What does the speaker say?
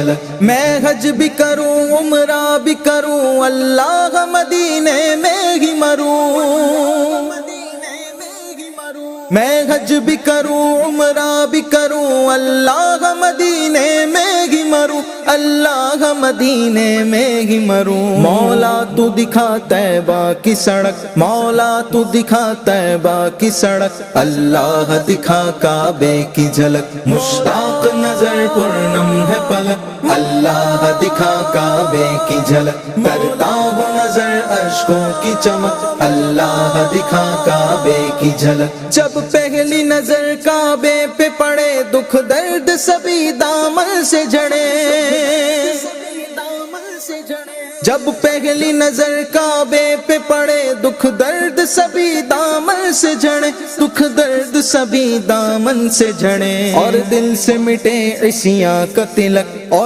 جھلک، میں حج بھی کروں عمرہ بھی کروں اللہ مدینے میں ہی مروں، میں حج بھی کروں عمرہ بھی کروں اللہ مدینے میں ہی مروں، اللہ مدینے میں ہی مروں۔ مولا تو دکھا طیبہ کی سڑک، مولا تو دکھا طیبہ کی سڑک، اللہ دکھا کعبے کی جھلک، مشتاق نظر پرنم ہے پلک، اللہ دکھا کعبے کی جھلک، کرتا ہوں نظر اشکوں کی چمک، اللہ دکھا کعبے کی جھلک۔ جب پہلی نظر کعبے پہ پڑے دکھ درد سبھی دامن سے جھڑے، جب پہلی نظر کعبے پہ پڑے دکھ درد سبھی دامن سے جھڑے، دکھ درد سبھی دامن سے جھڑے، اور دل سے مٹے عصیاں کا تلک، اور